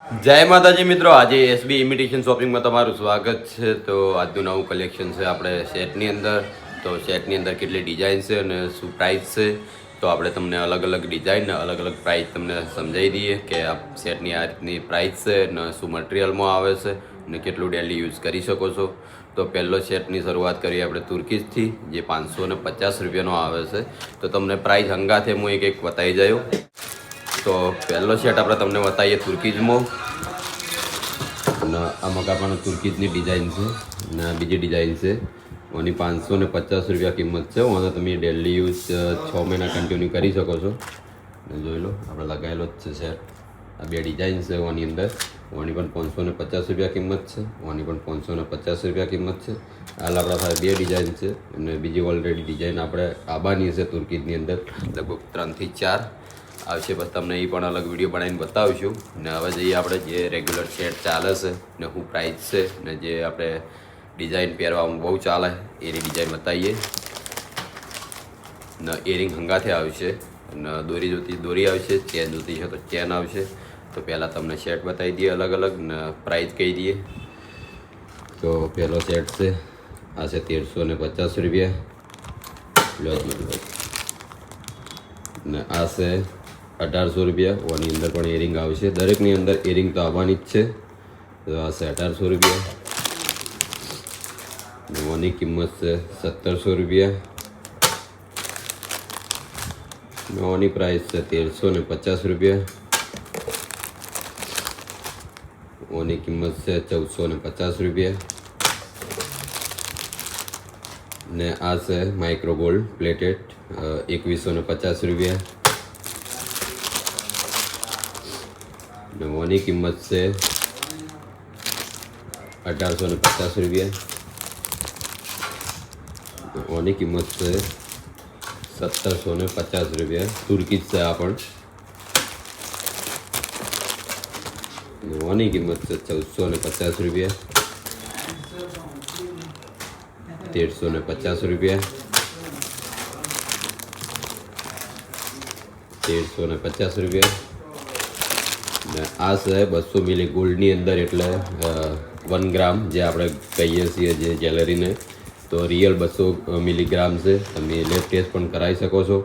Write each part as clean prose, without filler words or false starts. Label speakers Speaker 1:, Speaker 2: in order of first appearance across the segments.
Speaker 1: જય માતાજી મિત્રો, આજે એસબી ઇમિટેશન શોપિંગમાં તમારું સ્વાગત છે. તો આજનું નવું કલેક્શન છે આપણે સેટની અંદર. તો સેટની અંદર કેટલી ડિઝાઇન છે અને શું પ્રાઇસ છે, તો આપણે તમને અલગ અલગ ડિઝાઇન અલગ અલગ પ્રાઇસ તમને સમજાવી દઈએ કે આ સેટની આ રીતની પ્રાઇસ છે અને શું મટીરિયલમાં આવે છે અને કેટલું ડેલી યુઝ કરી શકો છો. તો પહેલો સેટની શરૂઆત કરીએ આપણે તુર્કીઝથી, જે 550 રૂપિયાનો આવે છે. તો તમને પ્રાઇસ હંગાથે હું એક બતાવી જાયો. તો પહેલો સેટ આપણે તમને બતાવીએ તુર્કીઝમાં, અને આ મકાપાનો તુર્કીઝની ડિઝાઇન છે અને આ બીજી ડિઝાઇન છે. આની 550 રૂપિયા કિંમત છે. આને તમે ડેલી યુઝ 6 મહિના કન્ટિન્યુ કરી શકો છો. જોઈ લો, આપણે લગાવેલો જ છે સેટ. આ બે ડિઝાઇન છે આની અંદર. આની પણ 550 રૂપિયા કિંમત છે, આની પણ 550 રૂપિયા કિંમત છે. હાલ આપણા પાસે બે ડિઝાઇન છે અને બીજી ઓલરેડી ડિઝાઇન આપણે આબાની છે તુર્કીઝની અંદર, લગભગ 3 થી 4 આવશે. બસ તમને એ પણ અલગ વિડીયો બનાવીને બતાવીશું. ને હવે જઈએ આપણે જે રેગ્યુલર સેટ ચાલે છે ને શું પ્રાઇસ છે ને જે આપણે ડિઝાઇન પહેરવામાં બહુ ચાલે એની ડિઝાઇન બતાવીએ. ને એરિંગ હંગાથે આવશે અને દોરી જોતી દોરી આવશે, ચેન જોતી છે તો ચેન આવશે. તો પહેલાં તમને સેટ બતાવી દઈએ અલગ અલગ ને પ્રાઇસ કહી દઈએ. તો પહેલો સેટ છે, આ છે 1350 રૂપિયા. લો ને આ છે 1800 રૂપિયા. ઓની અંદર પણ એરિંગ આવશે, દરેકની અંદર એરિંગ તો આવવાની જ છે. તો આ છે 1800 રૂપિયા. ઓની કિંમત છે 1700 રૂપિયા. ઓની પ્રાઇસ છે 1350 રૂપિયા. ઓની કિંમત છે 1450 રૂપિયા. ને આ છે માઇક્રો ગોલ્ડ પ્લેટેડ, 2150 રૂપિયા. ઓની કિંમત છે 1850 રૂપિયા. ઓની કિંમત છે 1750 રૂપિયા. તુર્કીઝ છે આ પણ. ઓની કિંમત છે 1450 રૂપિયા. 1350 રૂપિયા. 1350 રૂપિયા. ને આ છે 200 મિલી ગોલ્ડની અંદર, એટલે 1 ગ્રામ જે આપણે કહીએ છીએ જે જ્વેલરીને, તો રિયલ 200 મિલીગ્રામ છે. તમે લેબ ટેસ્ટ પણ કરાવી શકો છો.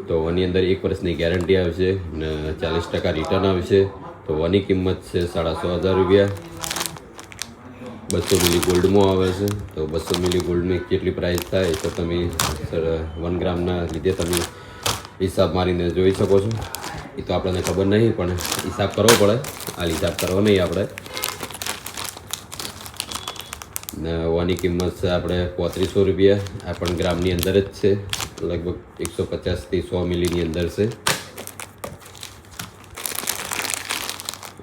Speaker 1: તો આની અંદર 1 વર્ષની ગેરંટી આવશે ને 40% રિટર્ન આવશે. તો આની કિંમત છે 15,500 રૂપિયા. 200 મિલી ગોલ્ડમાં આવે છે. તો 200 મિલી ગોલ્ડની કેટલી પ્રાઇસ થાય તો તમે 1 ગ્રામના લીધે તમે હિસાબ મારીને જોઈ શકો છો. એ તો આપણને ખબર નહીં, પણ હિસાબ કરવો પડે. આ હિસાબ કરવો નહીં આપણે. ને ઓની કિંમત છે આપણે 3500 રૂપિયા. આ પણ ગ્રામની અંદર જ છે, લગભગ 150 થી 100 મિલીની અંદર છે.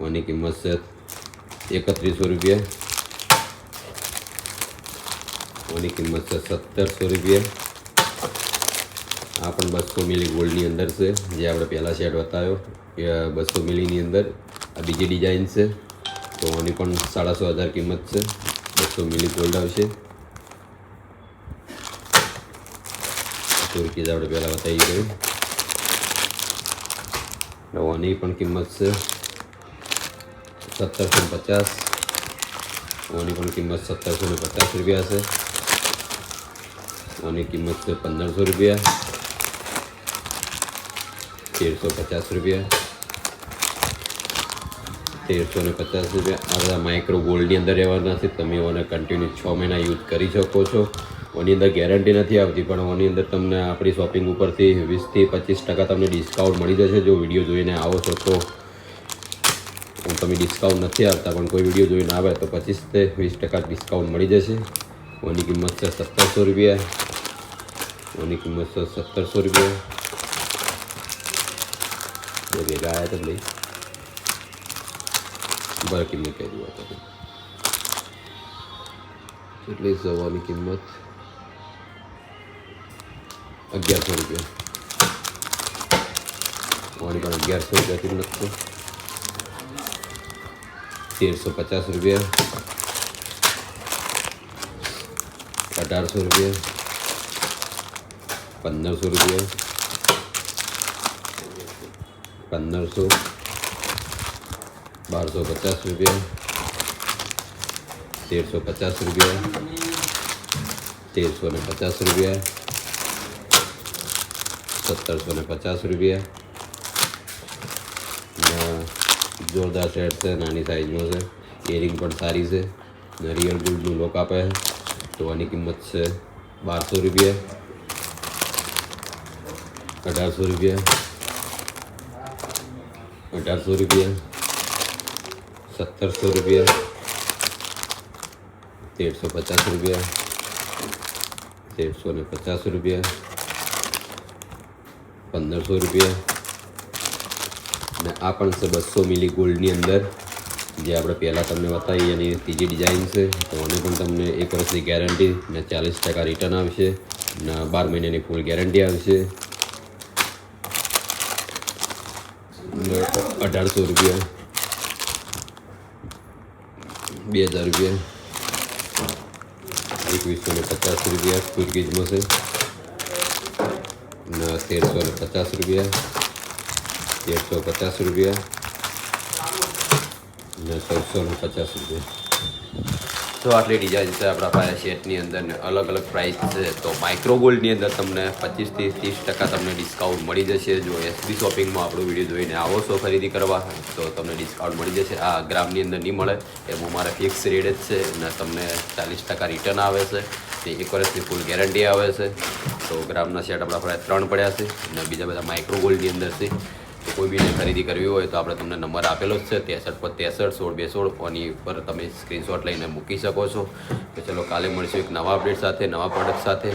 Speaker 1: ઓની કિંમત છે 3100 રૂપિયા. ઓની કિંમત છે 1700 રૂપિયા. આ પણ 200 મિલી ગોલ્ડની અંદર છે, જે આપણે પહેલાં સેટ બતાવ્યો એ 200 મિલીની અંદર. આ બીજી ડિઝાઇન છે, તો આની પણ 16,500 કિંમત છે. 200 મિલી ગોલ્ડ આવશે. તુર્કીઝ આપણે પહેલાં બતાવી ગયું. આની પણ કિંમત છે 1750. આની પણ કિંમત 1750 રૂપિયા છે. આની કિંમત છે 1500 રૂપિયા. 1350 રૂપિયા. 1350 રૂપિયા. આ બધા માઇક્રો ગોલ્ડની અંદર રહેવાના છે. તમે એને કન્ટિન્યુ 6 મહિના યુઝ કરી શકો છો. આની અંદર ગેરંટી નથી આવતી, પણ આની અંદર તમને આપણી શોપિંગ ઉપરથી 20 થી 25% તમને ડિસ્કાઉન્ટ મળી જશે. જો વિડીયો જોઈને આવો છો તો તમે ડિસ્કાઉન્ટ નથી આવતા, પણ કોઈ વિડીયો જોઈને આવે તો 25 થી 20% ડિસ્કાઉન્ટ મળી જશે. આની કિંમત છે 1700 રૂપિયા. આની કિંમત છે 1700 રૂપિયા. એ ભેગા આવ્યા તો લઈ બરાબર કિંમત કહી દઉં તમે કેટલી સવાની કિંમત 1100 રૂપિયા. આની પણ 1100 રૂપિયા કિંમત છે. 1350 રૂપિયા. 1800 રૂપિયા. 1500 રૂપિયા. 1500 1250 રૂપિયા, 1350 રૂપિયા, 1350 રૂપિયા, 1750 રૂપિયા. જોરદાર સેટ છે, નાની સાઈઝમાં છે, ઇયરિંગ પણ સારી છે ને રિયલ ગોલ્ડનું લોક આપે છે. તો આની કિંમત છે 1200 રૂપિયા, 1800 રૂપિયા, 1800 રૂપિયા, 1700 રૂપિયા, 1350 રૂપિયા, 1350 રૂપિયા, 1500 રૂપિયા. ને આ પણ છે 200 મિલી ગોલ્ડની અંદર, જે આપણે પહેલાં તમને બતાવી એની ત્રીજી ડિઝાઇન છે. તો આને પણ તમને 1 વર્ષની ગેરંટી ને 40% રિટર્ન આવશે ને 12 મહિનાની ફૂલ ગેરંટી આવશે. 1800 રૂપિયા, 2000 રૂપિયા, 2150 રૂપિયા કુર્કીઝમાં છે ને 1350 રૂપિયા, 1350 રૂપિયા ને 1450 રૂપિયા. તો આટલી ડિઝાઇન છે આપણા પાસે સેટની અંદર ને અલગ અલગ પ્રાઇસ છે. તો માઇક્રો ગોલ્ડની અંદર તમને 25 થી 30% તમને ડિસ્કાઉન્ટ મળી જશે. જો એસબી શોપિંગમાં આપણો વિડીયો જોઈને આવો છો ખરીદી કરવા તો તમને ડિસ્કાઉન્ટ મળી જશે. આ ગ્રામની અંદર નહીં મળે, એમાં મારે ફિક્સ રેટ જ છે અને તમને 40% રિટર્ન આવે છે, તે 1 વર્ષની ફૂલ ગેરંટી આવે છે. તો ગ્રામના સેટ આપણા પાસે 3 પડ્યા છે અને બીજા બધા માઇક્રો ગોલ્ડની અંદર છે. તો કોઈ બીને ખરીદી કરવી હોય તો આપણે તમને નંબર આપેલો જ છે 63 63 16 22 એની પર તમે સ્ક્રીનશોટ લઈને મૂકી શકો છો. તો ચલો કાલે મળશું એક નવા અપડેટ સાથે, નવા પ્રોડક્ટ સાથે.